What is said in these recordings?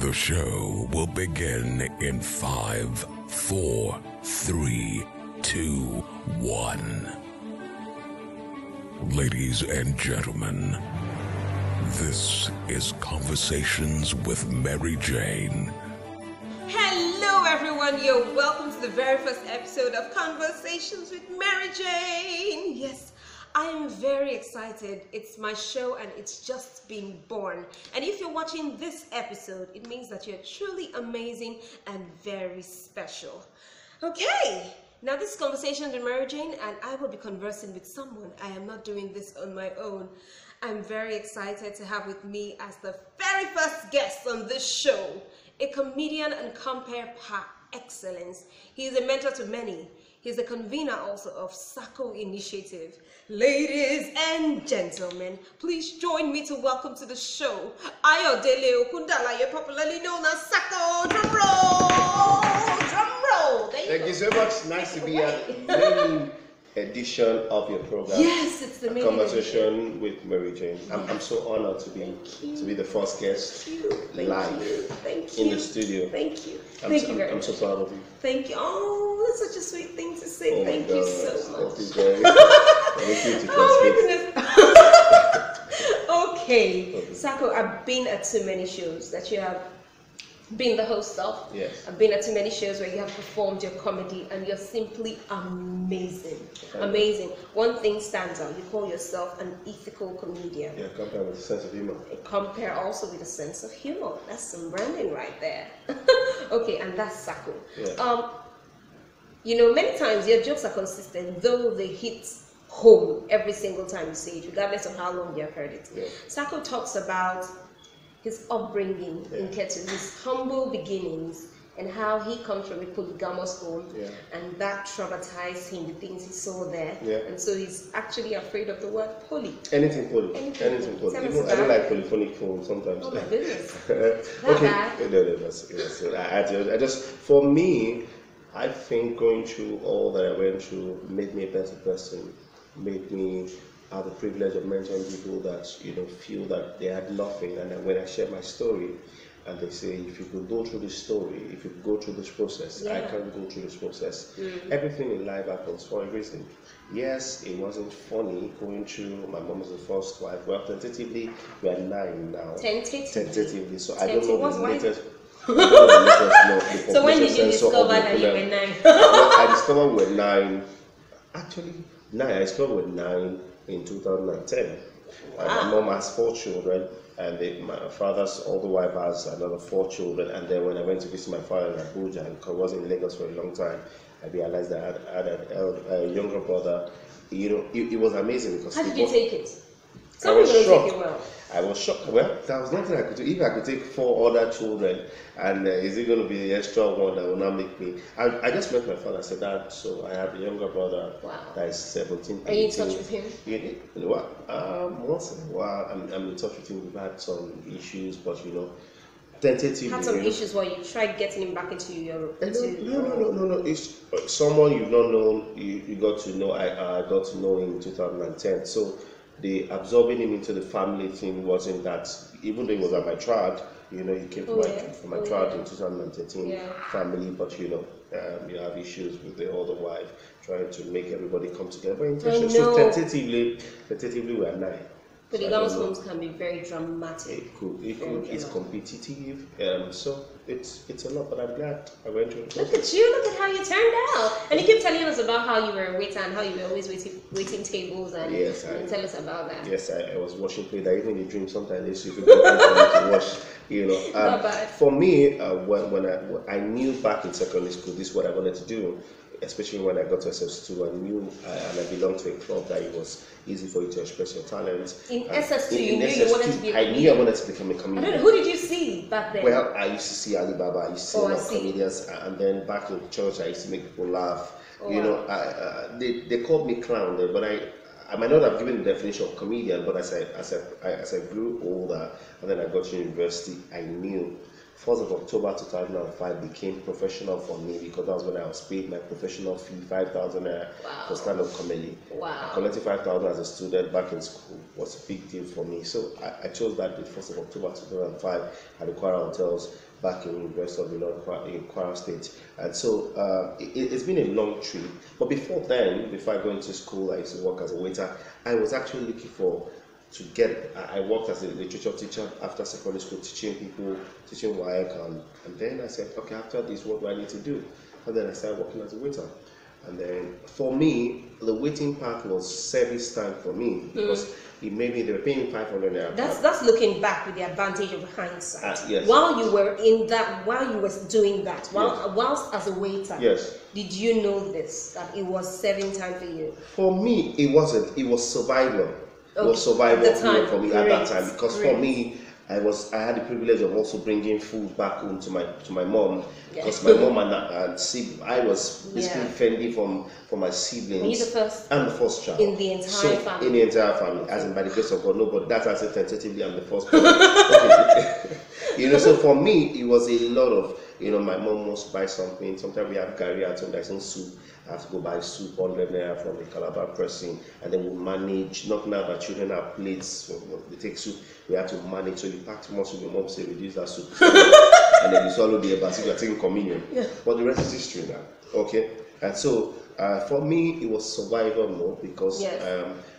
The show will begin in 5, 4, 3, 2, 1. Ladies and gentlemen, this is Conversations with Maryjane. Hello everyone, you're welcome to the very first episode of Conversations with Maryjane. Yes, I am very excited. It's my show and it's just been born. And if you're watching this episode, it means that you're truly amazing and very special. Okay, now this is Conversations with Maryjane and I will be conversing with someone. I am not doing this on my own. I'm very excited to have with me as the very first guest on this show, a comedian and compere par excellence. He is a mentor to many. He's the convener also of Saco initiative. Ladies and gentlemen, please join me to welcome to the show Ayodele Okundalaye, popularly known as Saco. Drum roll! Drum roll! Thank you so much. Nice to be at the main edition of your program. Yes, it's the main Conversation with Maryjane. I'm so honored to be the first guest live in the studio. Thank you. I'm so proud of you. Thank you. Oh, that's such a sweet thing to say. Thank you so much. Oh my goodness. Okay. Saco, I've been at so many shows that you have been the host of. Yes. I've been at too many shows where you have performed your comedy and you're simply amazing. Amazing. One thing stands out. You call yourself an ethical comedian. Yeah, compare with a sense of humor. Compare also with a sense of humor. That's some branding right there. Okay, and that's Saco. Yeah. You know, many times your jokes are consistent, though they hit home every single time you say it, regardless of how long you have heard it. Yeah. Saco talks about his upbringing in Ketu, his humble beginnings, and how he comes from a polygamous home, and that traumatized him, the things he saw there, and so he's actually afraid of the word poly. Anything poly. Anything poly. Even I don't like polyphonic phone sometimes. Oh my goodness. Okay. I just, for me, I think going through all that I went through made me a better person, made me have the privilege of mentoring people that feel that they had nothing, and then when I share my story, and they say, if you could go through this story, if you could go through this process, I can't go through this process. Everything in life happens for a reason. Yes, it wasn't funny going through. My mom was the first wife. Well, tentatively, we are 9 now. Tentatively. So I don't know the latest. So when did you discover that you were 9? I discovered we were 9. Actually, 9. I discovered we were 9 in 2010. My mom has 4 children, and my father's older wife has another 4 children. And then when I went to visit my father in Abuja, and I was in Lagos for a long time, I realized that I had a younger brother. It was amazing because how did you take it? I was shocked. Take it well. I was shocked. Well, there was nothing I could do. If I could take 4 other children, and is it going to be the extra one that will not make me? I just met my father. I said, Dad, so I have a younger brother that is 17. Are you in touch with him? Once in a while, I'm in touch with him. We've had some issues, but tentatively. Had some issues where you tried getting him back into your. No. It's someone you've not known. You got to know. I got to know in 2010. So the absorbing him into the family thing wasn't that. Even though he was at my triad, he came from my triad in 2013 family. But you have issues with the older wife, trying to make everybody come together. So tentatively we are 9. Polygamous homes can be very dramatic. It could. It's competitive. So it's a lot, but I'm glad I went through it. Look at you! Look at how you turned out. And you keep telling us about how you were a waiter and how you were always waiting tables and tell us about that. Yes, I was washing plates. Even in a dream, sometimes they used to to wash. Not bad. For me, when I knew back in secondary school, this is what I wanted to do. Especially when I got to SS2, I knew and I belonged to a club that it was easy for you to express your talent. In SS2, you knew you wanted to be a comedian? I knew I wanted to become a comedian. I don't know, who did you see back then? Well, I used to see Alibaba, I used to see a lot of comedians, and then back in church, I used to make people laugh. They called me clown, but I might not have given the definition of comedian, but as I grew older, and then I got to university, I knew 1st of October 2005 became professional for me, because that was when I was paid my professional fee, 5,000 for stand-up comedy. Wow. Collecting 5,000 as a student back in school was a big deal for me. So I chose that date, 1st of October 2005 at the Kwara Hotels back in University of Illinois in Kwara State. And so it's been a long trip. But before then, before I go into school, I used to work as a waiter. I was actually looking I worked as a literature teacher after secondary school, teaching people, teaching WAEC, and then I said, okay, after this, what do I need to do? And then I started working as a waiter. And then for me, the waiting part was service time for me, because it made me, they were paying 500 naira. That's looking back with the advantage of hindsight. Yes. While you were doing that, whilst as a waiter, yes, did you know this, that it was serving time for you? For me, it wasn't. It was survival. It was survival for me at that time, because for me, I had the privilege of also bringing food back home to my mom, because my mom and I was basically fending for my siblings. Were you the first? I'm the first child in the entire family. In the entire family, as in by the grace of God, no, but that I said tentatively, I'm the first. Okay. So for me, it was a lot of, my mom wants to buy something. Sometimes we have curry at home, there's no soup. I have to go buy soup, 100 naira from the Calabar pressing, and then we'll manage. Not now that children have plates, so they take soup. We have to manage. So you pack too much, so your mom say reduce that soup, and then you swallow the eba, so you're taking communion. Yeah. But the rest is history now. Okay, and so for me, it was survival mode, because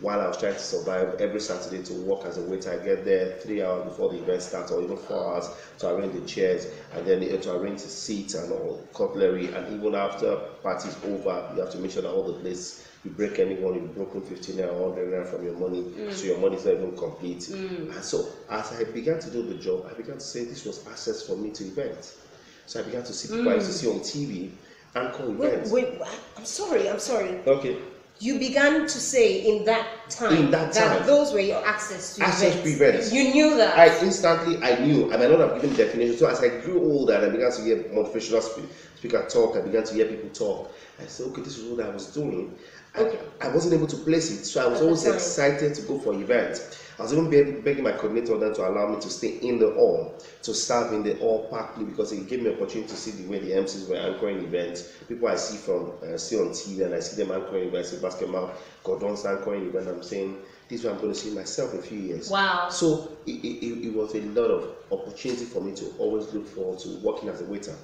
while I was trying to survive, every Saturday to work as a waiter, I get there 3 hours before the event starts, or even 4 hours to arrange the chairs, and then to arrange the seats and all cutlery. And even after party's over, you have to make sure that all the plates, you break anyone, you've broken 15 naira or 100 naira from your money, so your money is not even complete. And so as I began to do the job, I began to say this was access for me to events. So I began to see people I used to see on TV and call events. Wait, I'm sorry. Okay. You began to say in that time that those were your access to events. You knew that. I knew, and I don't have given definition. So as I grew older and I began to hear motivational speaker talk, I began to hear people talk. I said, okay, this is what I was doing. I wasn't able to place it, so I was always excited to go for events. I was even begging my coordinator then to allow me to stay in the hall, to serve in the hall partly because it gave me an opportunity to see the way the MCs were anchoring events. People I see on TV, and I see them anchoring events, in basketball, Gordon's anchoring event. I'm saying, this is where I'm going to see myself in a few years. Wow. So it was a lot of opportunity for me to always look forward to working as a waiter.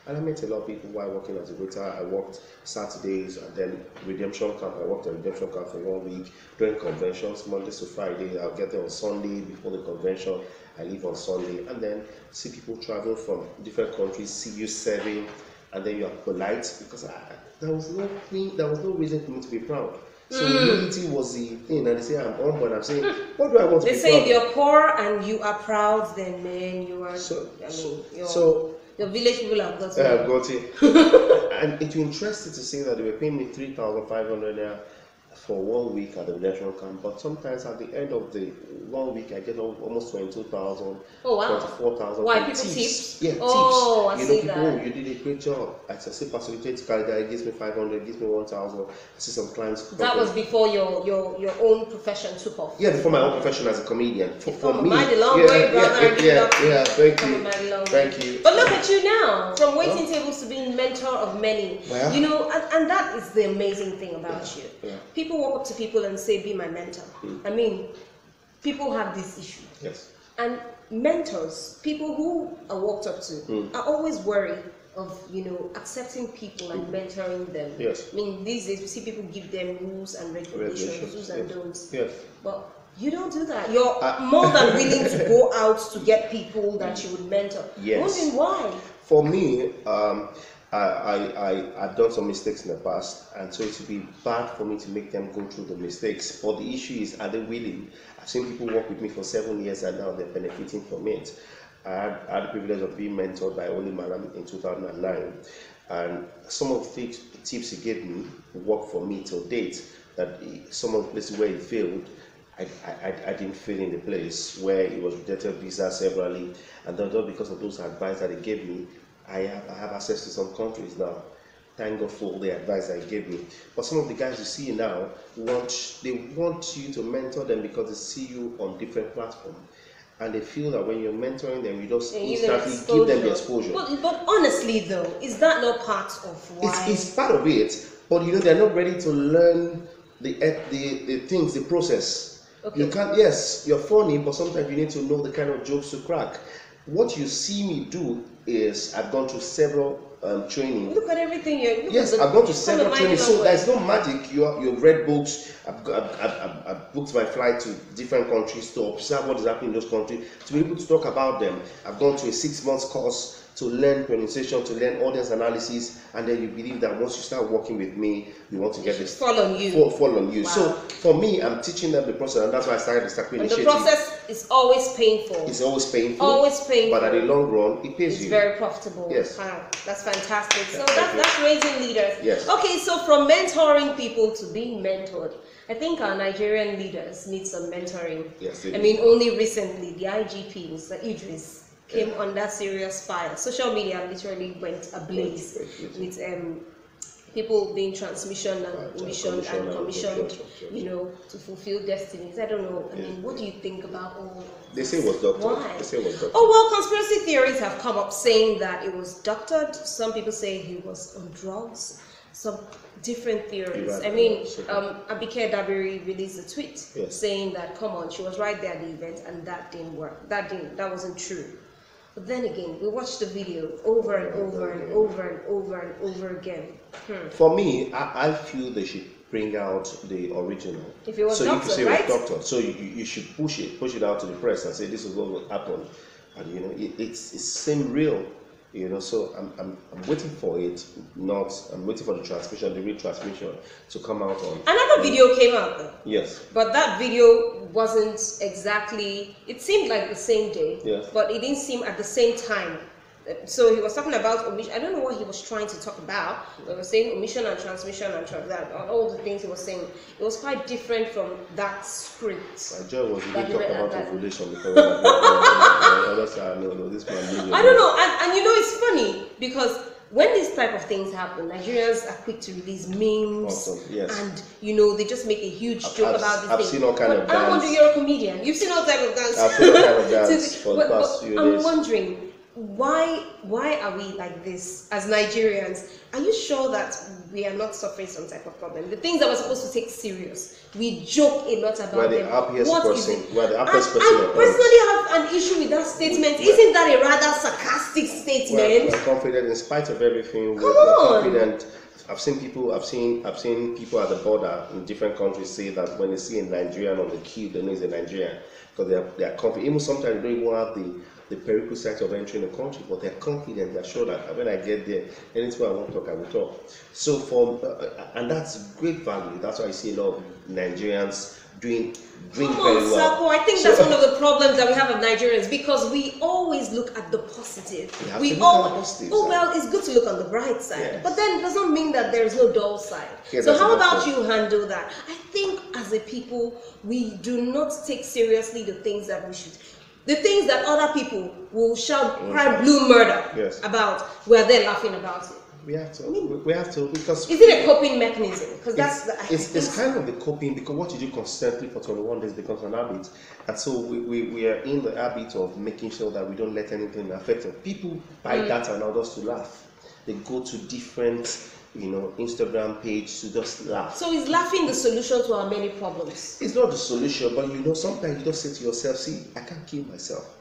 And I met a lot of people while working as a waiter. I worked Saturdays, and then redemption camp. I worked at redemption camp for 1 week, during conventions, Mondays to Friday. I'll get there on Sunday before the convention. I leave on Sunday, and then see people travel from different countries, see you serving, and then you are polite, because there was no reason for me to be proud. So humility was the thing, and they say I'm humble, and I'm saying, what do I want to be proud? They say if you're poor and you are proud, then man, you are. The village people have got it. Got it. And it's interesting to say that they were paying me 3,500 naira for 1 week at the redemption camp, but sometimes at the end of the 1 week I get almost 22,000, 24,000. Why, people tips? Yeah, tips. I see that. Oh, you did a great job. I say, Pastor, you take the guy, gives me 500, gives me 1,000. I see some clients. That was before your own profession took off. Yeah, before my own profession as a comedian. For me, mighty long way, brother. Thank you. But look at you now, from waiting tables to being mentor of many. Well, and that is the amazing thing about you. Yeah. People walk up to people and say, be my mentor. I mean, people have this issue. Yes. And mentors, people who are walked up to, are always worried of, accepting people and mentoring them. Yes. I mean, these days we see people give them rules and regulations, do's and don'ts. Yes. But you don't do that. You're more than willing to go out to get people that you would mentor. Yes. Wondering why? For me, I've done some mistakes in the past, and so it would be bad for me to make them go through the mistakes. But the issue is, are they willing? I've seen people work with me for 7 years, and now they're benefiting from it. I had the privilege of being mentored by Oli Malam in 2009, and some of the tips he gave me worked for me till date. That some of the places where he failed, I didn't fail in the place where he was rejected visa severally, and then just because of those advice that he gave me, I have access to some countries now. Thank God for all the advice that he gave me. But some of the guys you see now, they want you to mentor them because they see you on different platforms. and they feel that when you're mentoring them, you just And instantly give them the exposure. But honestly, though, is that not part of why? It's part of it, but they're not ready to learn the things, the process. Okay. You can't. Yes, you're funny, but sometimes you need to know the kind of jokes to crack. What you see me do is I've gone through several training. Look at everything you're. Yes, I've gone to several trainings, so there's no magic. You've read books. I've booked my flight to different countries to observe what is happening in those countries, to be able to talk about them. I've gone to a 6-month course to learn pronunciation, to learn audience analysis, and then you believe that once you start working with me, you want to get this fall on you. Fall on you. Wow. So for me, I'm teaching them the process, and that's why I started the Saco initiative. The process is always painful. It's always painful. Always painful. But at the long run, it pays you. It's very profitable. Yes. Wow, that's fantastic. So that's raising leaders. Yes. Okay, so from mentoring people to being mentored, I think our Nigerian leaders need some mentoring. Yes, I mean, only recently, the IGP, Mr. Idris, came under serious fire. Social media literally went ablaze with people being transmission and commissioned, to fulfill destinies. I don't know. I mean, what do you think about all? They say it was doctored. Why? They say it was doctored. Oh well, conspiracy theories have come up saying that it was doctored. Some people say he was on drugs. Some different theories. I mean, Abike Dabiri released a tweet saying that, come on, she was right there at the event and that didn't work. That wasn't true. But then again, we watched the video over and over and over and over and over again. For me, I feel they should bring out the original. If it was so doctored, you can say right? it was doctored. So you should push it out to the press and say this is what happened, and it seemed real. So I'm waiting for it. I'm waiting for the transmission, the real transmission, to come out on. Another video came out though. Yes. But that video wasn't exactly. It seemed like the same day. Yes. But it didn't seem at the same time. So he was talking about omission. I don't know what he was trying to talk about. He was saying omission and transmission and all the things he was saying. It was quite different from that script. My joy was really talk about ovulation because this man. I don't know, and it's funny because when these type of things happen, Nigerians are quick to release memes. Awesome. Yes. And they just make a huge joke about this thing. I've seen all kind of dance. I wonder, you're a comedian. You've seen all type of dance. I've seen all kind of dance for the past few days. I'm wondering, why are we like this as Nigerians? Are you sure that we are not suffering some type of problem? The things that we're supposed to take serious, we joke a lot about them. What is it? I personally have an issue with that statement. Isn't that a rather sarcastic statement? We're confident in spite of everything. Come on. Confident. I've seen people at the border in different countries say that when they see a Nigerian on the queue, they know it's a Nigerian because they are confident. Even sometimes they don't even have the prerequisites of entering the country, but they're confident. They're sure that when I get there, anything I want to talk, I will talk. So and that's great value. That's why I see a lot of Nigerians doing very well. Saco, I think that's one of the problems that we have of Nigerians, because we always look at the positive. Well, it's good to look on the bright side, yes. But then it does not mean that there is no dull side. Yes, so how about you handle that? I think as a people, we do not take seriously the things that we should. The things that other people will shout, cry blue murder about, we're there laughing about it. We have to, because... Is it a coping mechanism? Because it's kind of the coping, because what you do consistently for 21 days becomes an habit. And so we are in the habit of making sure that we don't let anything affect us. People buy that and others to laugh. They go to different... Instagram page to just laugh. So is laughing the solution to our many problems? It's not the solution, but sometimes you just say to yourself, see, I can't kill myself.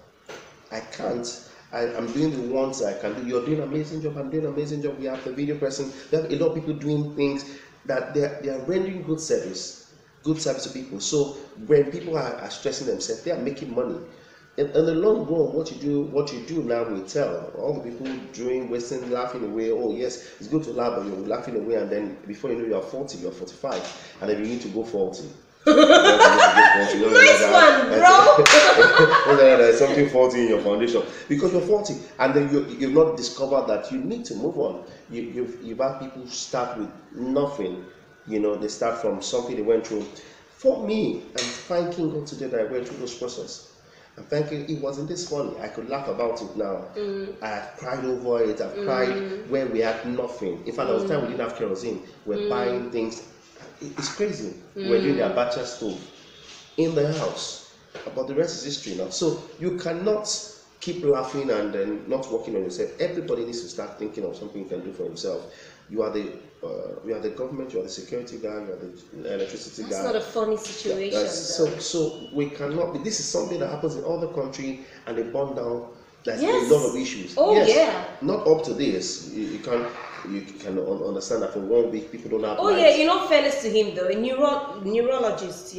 I can't. I'm doing the ones I can do. You're doing an amazing job. I'm doing an amazing job. We have the video person. We have a lot of people doing things that they are rendering good service to people. So when people are stressing themselves, they are making money. In the long run, what you do now will tell. All the people doing, wasting, laughing away. Oh yes, it's good to laugh, but you're laughing away, and then before you know, you're 40, you're 45, and then you need to go 40. Nice one, bro. There's something faulty in your foundation because you're 40, and then you've not discovered that you need to move on. You've had people start with nothing. They start from something they went through. For me, I'm thanking God today that I went through those processes. I'm thinking it wasn't this funny. I could laugh about it now. I've cried over it. I've cried where we had nothing. In fact, there was a time we didn't have kerosene. We're buying things. It's crazy. We're doing the abacha stove in the house. But the rest is history now. So you cannot keep laughing and then not working on yourself. Everybody needs to start thinking of something you can do for himself. You are the government, you are the security guard, you are the electricity guard. That's not a funny situation. So we cannot be. This is something that happens in other countries, and they burn down. There's Yes. a lot of issues. Oh, yes, yeah. Not up to this. You can understand that for 1 week people don't have. Oh lights. yeah, in all fairness to him though, a neurologist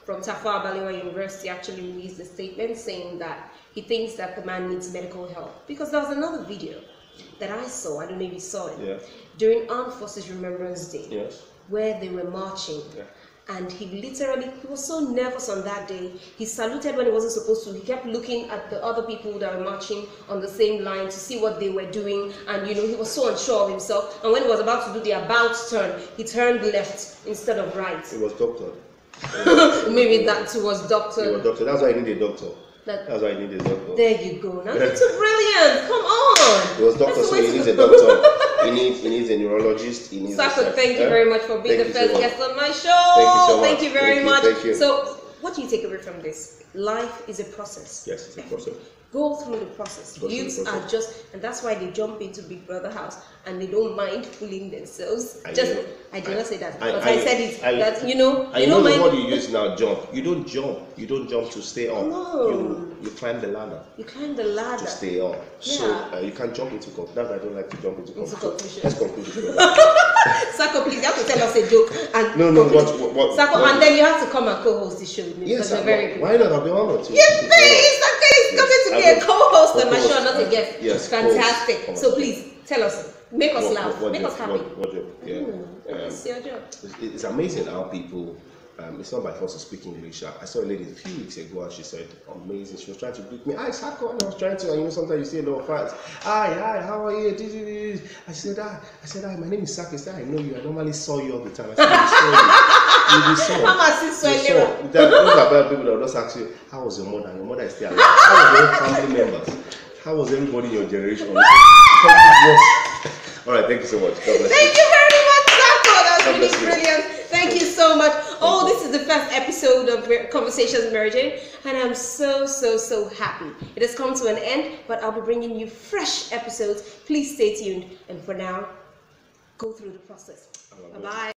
from Tafawa Balewa University actually released a statement saying that he thinks that the man needs medical help. Because there was another video that I saw, I don't know if you saw it, Yeah. during Armed Forces Remembrance Day, Yes. where they were marching. Yeah. And he was so nervous on that day. He saluted when he wasn't supposed to. He kept looking at the other people that were marching on the same line to see what they were doing. And he was so unsure of himself. And when he was about to do the about turn, he turned left instead of right. It was doctor. Maybe that too was It doctor. was doctor. That's why I need a doctor. That's why I need a doctor. There you go. Now you're too brilliant. Come on. It was doctor, That's so the way he needs to a go. doctor. He needs a neurologist. He needs Saco, thank you very much for being the Thank you so first much. guest on my show. Thank you so much. Thank you very Thank you, much. thank you. So, what do you take away from this? Life is a process. Yes, it's a process. Go through the process. Go through the Youths process. are just, and that's why they jump into Big Brother house and they don't mind fooling themselves. I did not say that, but I I said it. That I know don't the mind. word you use now, jump. You don't jump. You don't jump to stay up. No. You climb the ladder You climb the ladder. to stay up. So Yeah. you can't jump into conclusion. That's why I don't like to jump into conclusion. conclusion. Let's conclude it. Saco, please, you have to tell us a joke. And No, what? Saco, and then you have to come and co-host the show with me. Yes, because you're very good. why not? I'll be honored to. Yes, please. Saco is coming to be a co-host on my Co-host. show, not a guest. Yes, Fantastic. co-host. So please, tell us. Make us laugh. What Make joke? us happy. What joke? Yeah. It's your job. It's amazing how people. It's not by force of speaking English. I saw a lady a few weeks ago and she said, amazing. She was trying to greet me. Hi, Saco. And I was trying to, and sometimes you see a lot of fans. Hi, how are you? I said, hi, my name is Saco. She said, I know you. I normally saw you all the time. I said, you saw you. How much is so Those are bad people that will just ask you, how was your mother? Your mother is still alive. How was your family members? How was everybody in your generation? All right, thank you so much. God bless you. Thank you very much, Saco. That was God really bless you. brilliant. Thank you so much. This is the first episode of Conversations with Maryjane, and I'm so happy. It has come to an end, but I'll be bringing you fresh episodes. Please stay tuned. And for now, go through the process. Bye-bye.